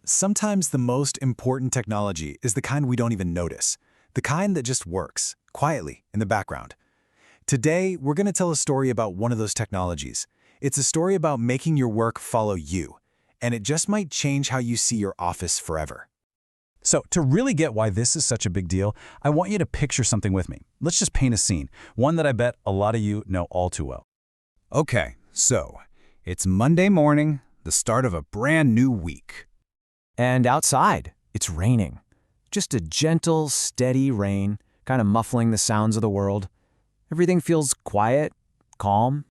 Sometimes the most important technology is the kind we don't even notice, the kind that just works, quietly, in the background. Today, we're going to tell a story about one of those technologies. It's a story about making your work follow you, and it just might change how you see your office forever. So, to really get why this is such a big deal, I want you to picture something with me. Let's just paint a scene, one that I bet a lot of you know all too well. Okay, so, it's Monday morning, the start of a brand new week. And outside, it's raining. Just a gentle, steady rain, kind of muffling the sounds of the world. Everything feels quiet, calm.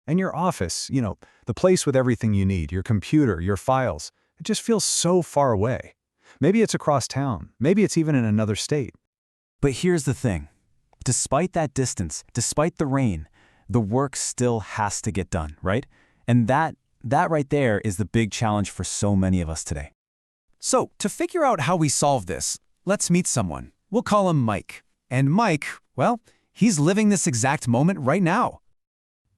And your office, the place with everything you need, your computer, your files, it just feels so far away. Maybe it's across town. Maybe it's even in another state. But here's the thing. Despite that distance, despite the rain, the work still has to get done, right? And that right there is the big challenge for so many of us today. So, to figure out how we solve this, let's meet someone. We'll call him Mike. And Mike, well, he's living this exact moment right now.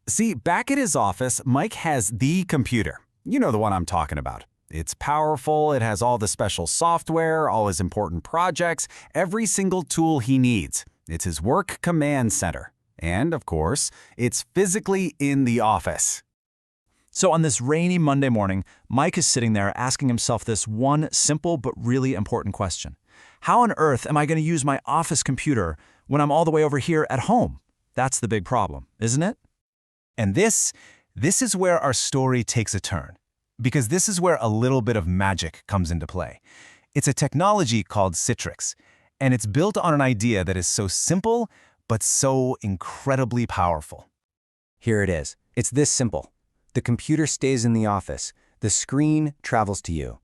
See, back at his office, Mike has the computer. You know the one I'm talking about. It's powerful, it has all the special software, all his important projects, every single tool he needs. It's his work command center. And, of course, it's physically in the office. So on this rainy Monday morning, Mike is sitting there asking himself this one simple but really important question. How on earth am I going to use my office computer when I'm all the way over here at home? That's the big problem, isn't it? And this is where our story takes a turn. Because this is where a little bit of magic comes into play. It's a technology called Citrix, and it's built on an idea that is so simple, but so incredibly powerful. Here it is. It's this simple. The computer stays in the office. The screen travels to you.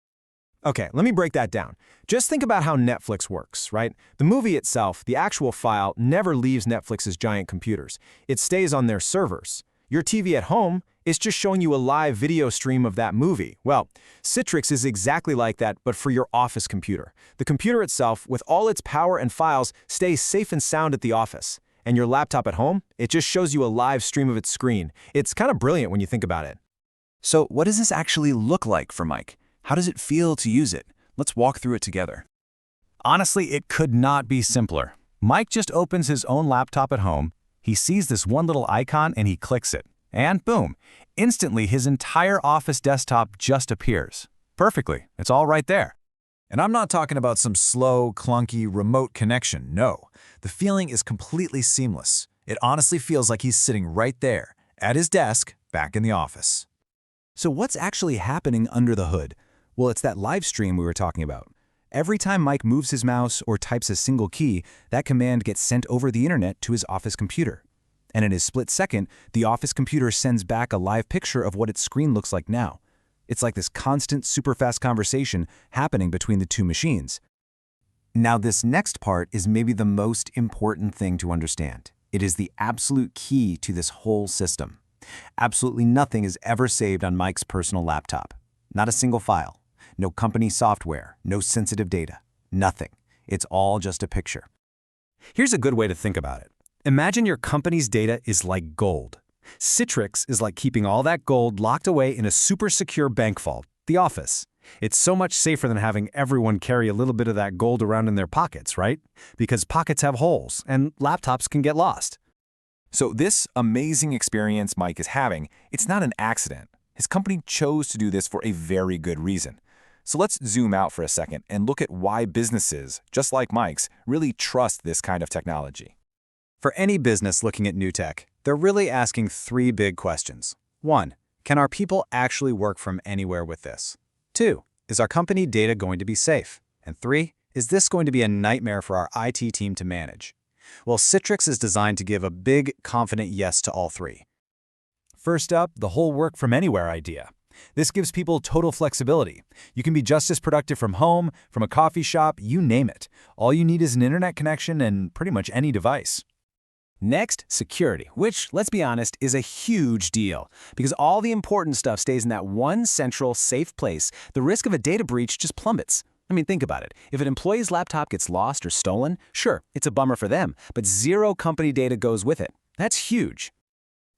Okay, let me break that down. Just think about how Netflix works, right? The movie itself, the actual file, never leaves Netflix's giant computers. It stays on their servers. Your TV at home is just showing you a live video stream of that movie. Well, Citrix is exactly like that, but for your office computer. The computer itself, with all its power and files, stays safe and sound at the office. And your laptop at home, it just shows you a live stream of its screen. It's kind of brilliant when you think about it. So what does this actually look like for Mike? How does it feel to use it? Let's walk through it together. Honestly, it could not be simpler. Mike just opens his own laptop at home, he sees this one little icon and he clicks it. And boom, instantly his entire office desktop just appears. Perfectly, it's all right there. And I'm not talking about some slow, clunky, remote connection, no. The feeling is completely seamless. It honestly feels like he's sitting right there, at his desk, back in the office. So what's actually happening under the hood? Well, it's that live stream we were talking about. Every time Mike moves his mouse or types a single key, that command gets sent over the internet to his office computer. And in a split second, the office computer sends back a live picture of what its screen looks like now. It's like this constant, super fast conversation happening between the two machines. Now, this next part is maybe the most important thing to understand. It is the absolute key to this whole system. Absolutely nothing is ever saved on Mike's personal laptop. Not a single file. No company software, no sensitive data, nothing. It's all just a picture. Here's a good way to think about it. Imagine your company's data is like gold. Citrix is like keeping all that gold locked away in a super secure bank vault, the office. It's so much safer than having everyone carry a little bit of that gold around in their pockets, right? Because pockets have holes and laptops can get lost. So this amazing experience Mike is having, it's not an accident. His company chose to do this for a very good reason. So let's zoom out for a second and look at why businesses, just like Mike's, really trust this kind of technology. For any business looking at new tech, they're really asking three big questions. 1. Can our people actually work from anywhere with this? 2. Is our company data going to be safe? And 3. Is this going to be a nightmare for our IT team to manage? Well, Citrix is designed to give a big, confident yes to all three. First up, the whole work from anywhere idea. This gives people total flexibility. You can be just as productive from home, from a coffee shop, you name it. All you need is an internet connection and pretty much any device. Next, security, which, let's be honest, is a huge deal. Because all the important stuff stays in that one central, safe place, the risk of a data breach just plummets. I mean, think about it. If an employee's laptop gets lost or stolen, sure, it's a bummer for them, but zero company data goes with it. That's huge.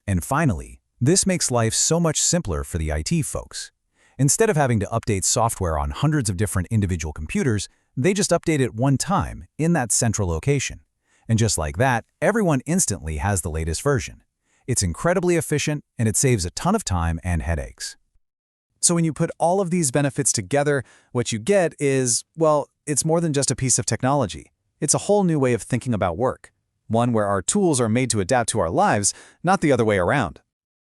And finally, this makes life so much simpler for the IT folks. Instead of having to update software on hundreds of different individual computers, they just update it one time in that central location. And just like that, everyone instantly has the latest version. It's incredibly efficient, and it saves a ton of time and headaches. So when you put all of these benefits together, what you get is, well, it's more than just a piece of technology. It's a whole new way of thinking about work. One where our tools are made to adapt to our lives, not the other way around.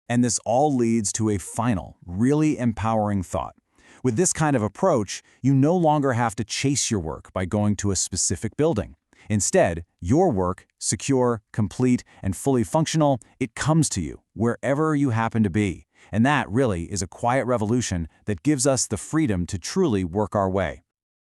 And this all leads to a final, really empowering thought. With this kind of approach, you no longer have to chase your work by going to a specific building. Instead, your work, secure, complete, and fully functional, it comes to you wherever you happen to be. And that really is a quiet revolution that gives us the freedom to truly work our way.